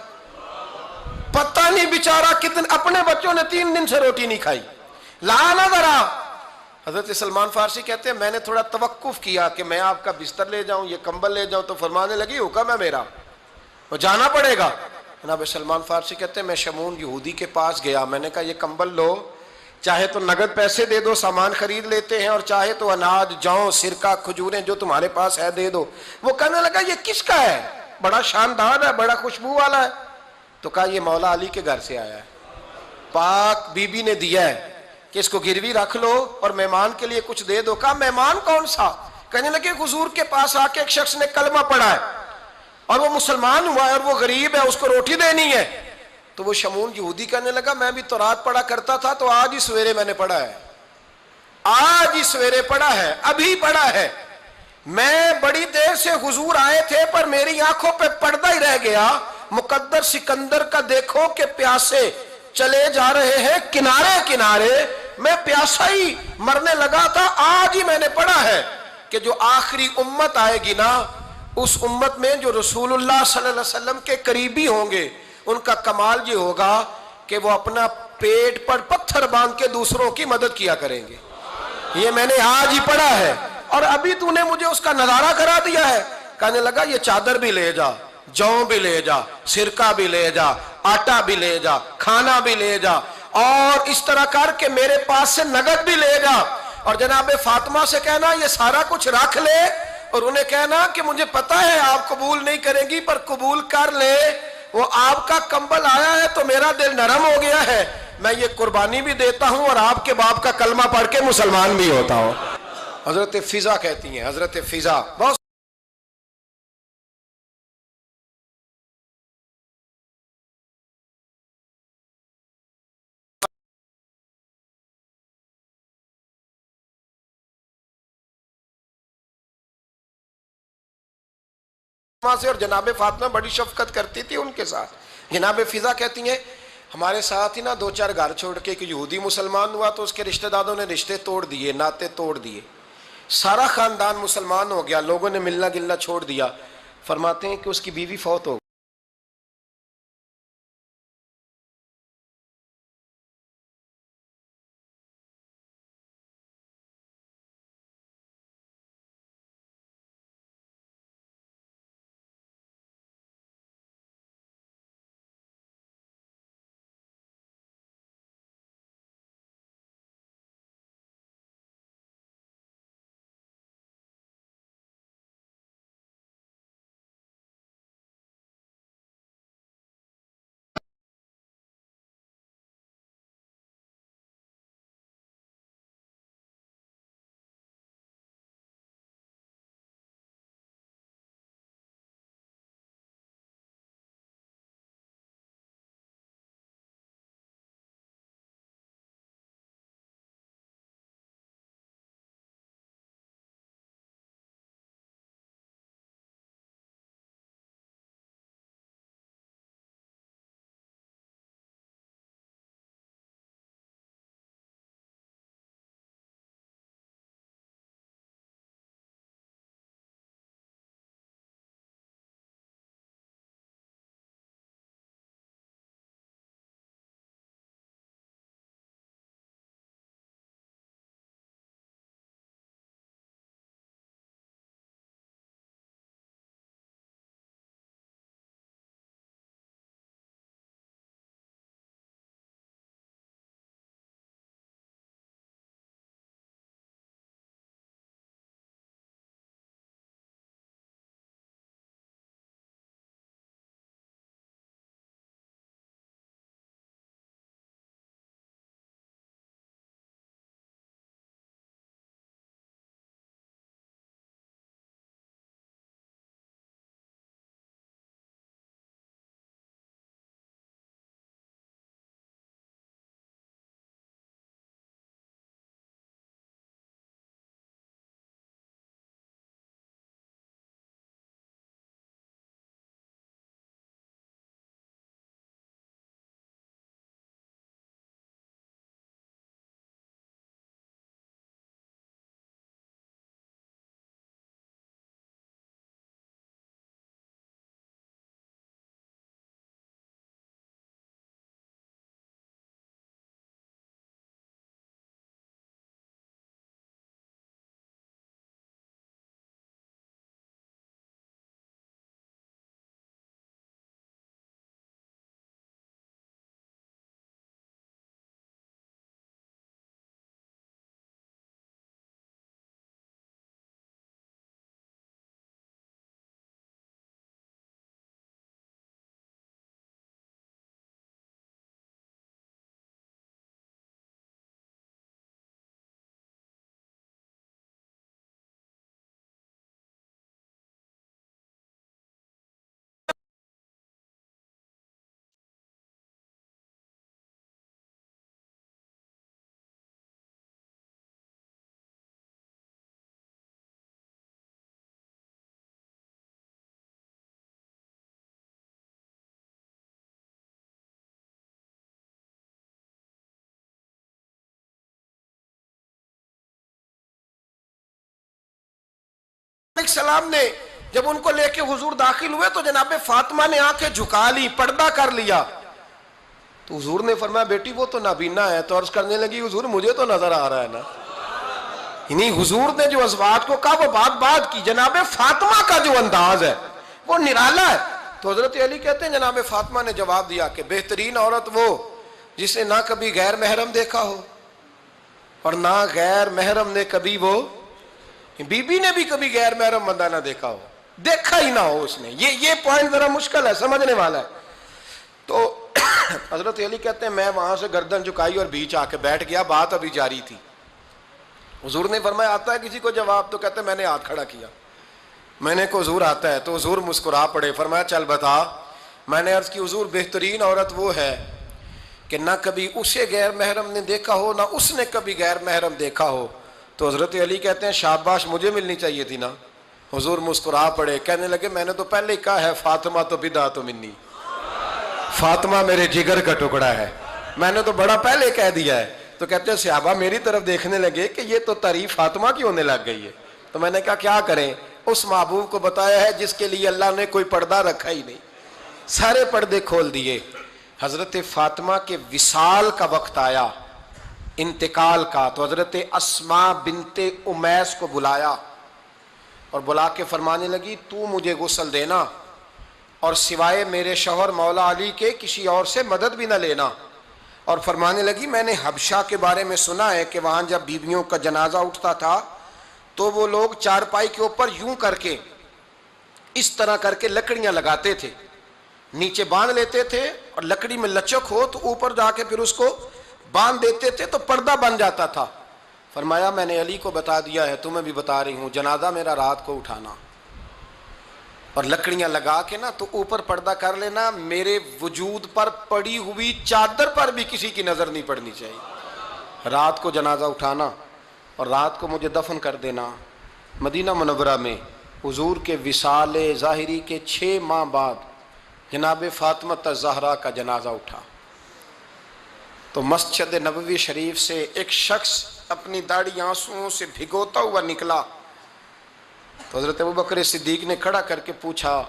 پتہ نہیں بیچارہ کتنے، اپنے بچوں نے 3 دن سے روٹی نہیں کھائی، لا نہ ذرا۔ حضرت سلمان فارسی کہتے ہیں میں نے تھوڑا توقف کیا کہ میں آپ کا بستر لے جاؤں، یہ کمبل لے جاؤں، تو فرمانے لگی حکم ہے میرا، وہ جانا پڑے گا۔ جناب سلمان فارسی کہتے ہیں میں شمعون یہودی کے پاس گیا، میں نے کہا یہ کمبل لو، چاہے تو نگد پیسے دے دو، سامان خرید لیتے ہیں، اور چاہے تو اناج، جوں، سرکہ، کھجوریں جو تمہارے پاس ہے دے دو۔ وہ کہنے لگا یہ کس کا ہے؟ بڑا شاندار ہے، بڑا خوشبو والا ہے۔ تو کہا یہ مولا علی کے گھر سے آیا ہے، پاک بی بی نے دیا ہے کہ اس کو گروی رکھ لو اور مہمان کے لیے کچھ دے دو۔ کہا مہمان کون سا؟ کہنے لگے حضور کے پاس آ کے ایک شخص نے کلمہ پڑھا ہے اور وہ مسلمان ہوا ہے اور وہ غریب ہے، اس کو روٹی دینی ہے۔ تو وہ شمعون یہودی کہنے لگا میں بھی تورات پڑھا کرتا تھا، تو آج ہی سویرے میں نے پڑھا ہے، آج ہی سویرے پڑھا ہے، ابھی پڑھا ہے، میں بڑی دیر سے حضور آئے تھے پر میری آنکھوں پہ پردہ ہی رہ گیا، مقدر سکندر کا دیکھو کہ پیاسے چلے جا رہے ہیں کنارے کنارے، میں پیاسا ہی مرنے لگا تھا، آج ہی میں نے پڑھا ہے کہ جو آخری امت آئے گی نا، اس امت میں جو رسول اللہ صلی اللہ علیہ وسلم کے قریبی ہوں گے، ان کا کمال یہ ہوگا کہ وہ اپنا پیٹ پر پتھر باندھ کے دوسروں کی مدد کیا کریں گے۔ یہ میں نے آج ہی پڑھا ہے اور ابھی تو نے مجھے اس کا نظارہ کرا دیا ہے۔ کہنے لگا یہ چادر بھی لے جا، جوں بھی لے جا، سرکہ بھی لے جا، آٹا بھی لے جا، کھانا بھی لے جا، اور اس طرح کر کے میرے پاس سے نگد بھی لے جا، اور جناب فاطمہ سے کہنا یہ سارا کچھ رکھ لے، اور انہیں کہنا کہ مجھے پتا ہے آپ قبول نہیں کریں گی پر قبول کر لے، وہ آپ کا کمبل آیا ہے تو میرا دل نرم ہو گیا ہے، میں یہ قربانی بھی دیتا ہوں اور آپ کے باپ کا کلمہ پڑھ کے مسلمان بھی ہوتا ہوں۔ حضرت فضا کہتی ہیں، حضرت فضا بہت سے، اور جناب فاطمہ بڑی شفقت کرتی تھی ان کے ساتھ۔ جناب فضا کہتی ہیں ہمارے ساتھ ہی نا 2-4 گھر چھوڑ کے ایک یہودی مسلمان ہوا تو اس کے رشتہ داروں نے رشتے توڑ دیے، ناطے توڑ دیے، سارا خاندان مسلمان ہو گیا، لوگوں نے ملنا گلنا چھوڑ دیا۔ فرماتے ہیں کہ اس کی بیوی فوت ہو السلام نے جب ان کو لے کے حضور داخل ہوئے تو جناب فاطمہ نے آنکھیں جھکا لی، پردہ کر لیا. تو حضور نے فرمایا بیٹی وہ تو نابینا ہے. تو عرض کرنے لگی حضور مجھے تو نظر آ رہا ہے نا. یعنی حضور نے جو ازواج کو کہا وہ بات کی. جناب فاطمہ کا جو انداز ہے وہ نرالا ہے. تو حضرت علی کہتے ہیں جناب فاطمہ نے جواب دیا کہ بہترین عورت وہ جس نے نہ کبھی غیر محرم دیکھا ہو اور نہ غیر محرم نے کبھی، وہ بی بی نے بھی کبھی غیر محرم بندہ نہ دیکھا ہو، دیکھا ہی نہ ہو اس نے. یہ پوائنٹ ذرا مشکل ہے، سمجھنے والا ہے. تو حضرت علی کہتے ہیں میں وہاں سے گردن جھکائی اور بیچ آ کے بیٹھ گیا، بات ابھی جاری تھی. حضور نے فرمایا آتا ہے کسی کو جواب؟ تو کہتے ہیں میں نے ہاتھ کھڑا کیا. میں نے کو حضور آتا ہے. تو حضور مسکرا پڑے، فرمایا چل بتا. میں نے عرض کی حضور بہترین عورت وہ ہے کہ نہ کبھی اسے غیر محرم نے دیکھا ہو نہ اس نے کبھی غیر محرم دیکھا ہو. تو حضرت علی کہتے ہیں شاباش، مجھے ملنی چاہیے تھی نا. حضور مسکرا پڑے، کہنے لگے میں نے تو پہلے ہی کہا ہے فاطمہ تو بدعت منی، فاطمہ میرے جگر کا ٹکڑا ہے، میں نے تو بڑا پہلے کہہ دیا ہے. تو کہتے ہیں صحابہ میری طرف دیکھنے لگے کہ یہ تو تعریف فاطمہ کی ہونے لگ گئی ہے. تو میں نے کہا کیا کریں؟ اس محبوب کو بتایا ہے جس کے لیے اللہ نے کوئی پردہ رکھا ہی نہیں، سارے پردے کھول دیے. حضرت فاطمہ کے وصال کا وقت آیا، انتقال کا. تو حضرت اسماء بنت امیس کو بلایا اور بلا کے فرمانے لگی تو مجھے غسل دینا اور سوائے میرے شوہر مولا علی کے کسی اور سے مدد بھی نہ لینا. اور فرمانے لگی میں نے حبشہ کے بارے میں سنا ہے کہ وہاں جب بیویوں کا جنازہ اٹھتا تھا تو وہ لوگ چارپائی کے اوپر یوں کر کے اس طرح کر کے لکڑیاں لگاتے تھے، نیچے باندھ لیتے تھے اور لکڑی میں لچک ہو تو اوپر جا کے پھر اس کو باندھ دیتے تھے تو پردہ بن جاتا تھا. فرمایا میں نے علی کو بتا دیا ہے، تمہیں بھی بتا رہی ہوں، جنازہ میرا رات کو اٹھانا اور لکڑیاں لگا کے نا تو اوپر پردہ کر لینا، میرے وجود پر پڑی ہوئی چادر پر بھی کسی کی نظر نہیں پڑنی چاہیے. رات کو جنازہ اٹھانا اور رات کو مجھے دفن کر دینا. مدینہ منورہ میں حضور کے وصال ظاہری کے 6 ماہ بعد جناب فاطمہ الزہرا کا جنازہ اٹھا. تو مسجد نبوی شریف سے ایک شخص اپنی داڑھی آنسوؤں سے بھگوتا ہوا نکلا. تو حضرت ابوبکر صدیق نے کھڑا کر کے پوچھا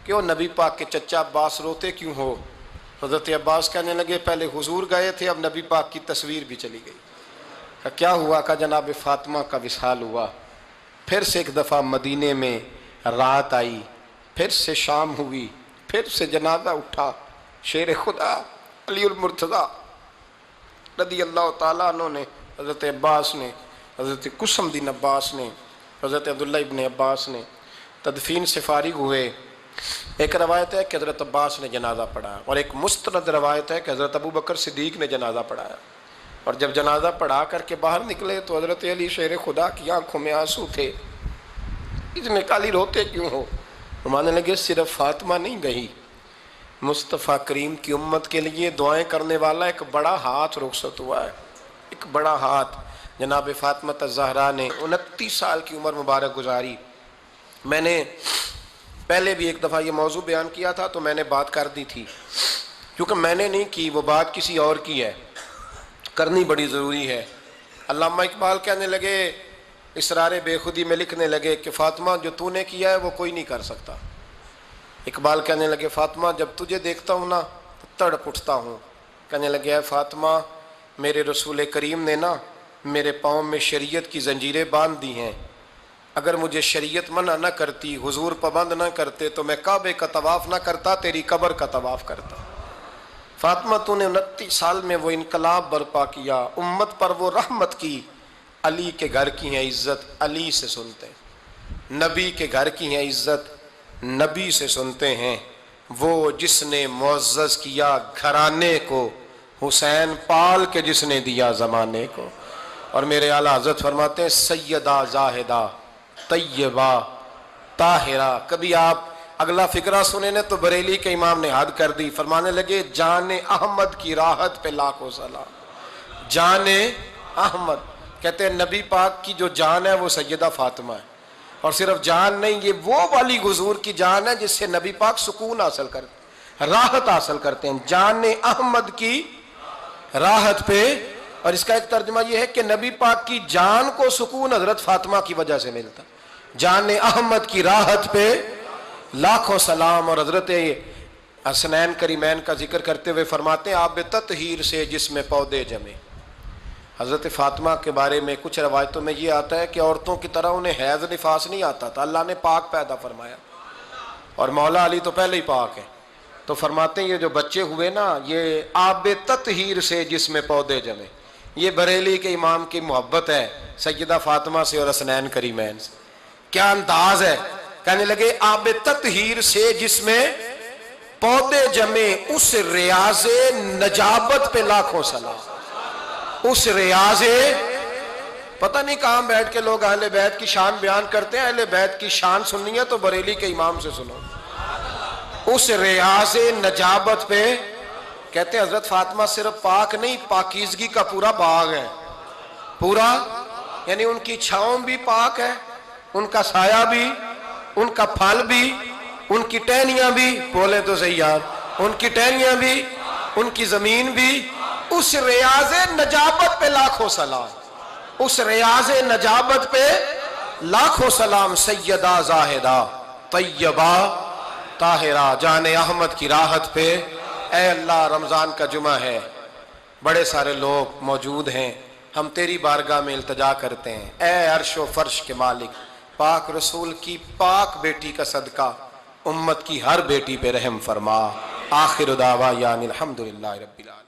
کیوں نبی پاک کے چچا عباس روتے کیوں ہو؟ حضرت عباس کہنے لگے پہلے حضور گئے تھے، اب نبی پاک کی تصویر بھی چلی گئی. کیا ہوا؟ کہ جناب فاطمہ کا وصال ہوا. پھر سے ایک دفعہ مدینے میں رات آئی، پھر سے شام ہوئی، پھر سے جنازہ اٹھا. شیر خدا علی المرتضیٰ رضی اللہ تعالیٰ عنہ نے، حضرت عباس نے، حضرت قسم بن عباس نے، حضرت عبداللہ ابن عباس نے تدفین سے فارغ ہوئے. ایک روایت ہے کہ حضرت عباس نے جنازہ پڑھایا اور ایک مستند روایت ہے کہ حضرت ابوبکر صدیق نے جنازہ پڑھایا. اور جب جنازہ پڑھا کر کے باہر نکلے تو حضرت علی شیر خدا کی آنکھوں میں آنسو تھے. اتنے کالی روتے کیوں ہو؟ ماننے لگے صرف فاطمہ نہیں گئی، مصطفیٰ کریم کی امت کے لیے دعائیں کرنے والا ایک بڑا ہاتھ رخصت ہوا ہے. ایک بڑا ہاتھ جناب فاطمہ الزہرا نے 29 سال کی عمر مبارک گزاری. میں نے پہلے بھی ایک دفعہ یہ موضوع بیان کیا تھا تو میں نے بات کر دی تھی، کیونکہ میں نے نہیں کی، وہ بات کسی اور کی ہے، کرنی بڑی ضروری ہے. علامہ اقبال کہنے لگے، اسرار بے خودی میں لکھنے لگے کہ فاطمہ جو تو نے کیا ہے وہ کوئی نہیں کر سکتا. اقبال کہنے لگے فاطمہ جب تجھے دیکھتا ہوں نا تو تڑپ اٹھتا ہوں. کہنے لگے اے فاطمہ میرے رسول کریم نے نا میرے پاؤں میں شریعت کی زنجیریں باندھ دی ہیں، اگر مجھے شریعت منع نہ کرتی، حضور پابند نہ کرتے تو میں کعبے کا طواف نہ کرتا، تیری قبر کا طواف کرتا. فاطمہ تو نے 29 سال میں وہ انقلاب برپا کیا، امت پر وہ رحمت کی. علی کے گھر کی ہے عزت، علی سے سنتے ہیں. نبی کے گھر کی ہے عزت، نبی سے سنتے ہیں. وہ جس نے معزز کیا گھرانے کو، حسین پال کے جس نے دیا زمانے کو. اور میرے اعلیٰ حضرت فرماتے ہیں سیدہ زاہدہ طیبہ طاہرہ. کبھی آپ اگلا فقرہ سنیں نے تو بریلی کے امام نے حد کر دی، فرمانے لگے جان احمد کی راحت پہ لاکھوں سلام. جان احمد کہتے ہیں نبی پاک کی جو جان ہے وہ سیدہ فاطمہ ہے. اور صرف جان نہیں، یہ وہ والی حضور کی جان ہے جس سے نبی پاک سکون حاصل کرتے، راحت حاصل کرتے ہیں. جان احمد کی راحت پہ. اور اس کا ایک ترجمہ یہ ہے کہ نبی پاک کی جان کو سکون حضرت فاطمہ کی وجہ سے ملتا. جان احمد کی راحت پہ لاکھوں سلام۔ اور حضرت حسنین کریمین کا ذکر کرتے ہوئے فرماتے ہیں آب تطہیر سے جس میں پودے جمے۔ حضرت فاطمہ کے بارے میں کچھ روایتوں میں یہ آتا ہے کہ عورتوں کی طرح انہیں حیض نفاس نہیں آتا تھا، اللہ نے پاک پیدا فرمایا، اور مولا علی تو پہلے ہی پاک ہے، تو فرماتے ہیں یہ جو بچے ہوئے نا یہ آب تطہیر سے جس میں پودے جمے۔ یہ بریلی کے امام کی محبت ہے سیدہ فاطمہ سے اور حسنین کریمین سے، کیا انداز ہے، کہنے لگے آب تطہیر سے جس میں پودے جمے، اس ریاض نجابت پہ لاکھوں سلام۔ اس ریاض، پتہ نہیں کہاں بیٹھ کے لوگ اہل بیت کی شان بیان کرتے ہیں، اہل بیت کی شان سننی ہے تو بریلی کے امام سے سنو۔ اس ریاض نجابت پہ کہتے ہیں حضرت فاطمہ صرف پاک نہیں، پاکیزگی کا پورا باغ ہے، پورا، یعنی ان کی چھاؤں بھی پاک ہے، ان کا سایہ بھی، ان کا پھل بھی، ان کی ٹہنیاں بھی، بولے تو صحیح یار، ان کی ٹہنیاں بھی، ان کی زمین بھی۔ اس ریاض نجابت پہ لاکھوں سلام، اس ریاض نجابت پہ لاکھوں سلام۔ سیدہ زاہدہ طیبہ طاہرہ جان احمد کی راحت پہ۔ اے اللہ رمضان کا جمعہ ہے، بڑے سارے لوگ موجود ہیں، ہم تیری بارگاہ میں التجا کرتے ہیں، اے عرش و فرش کے مالک، پاک رسول کی پاک بیٹی کا صدقہ امت کی ہر بیٹی پہ رحم فرما۔ آخر دعوانا الحمدللہ رب العالمین۔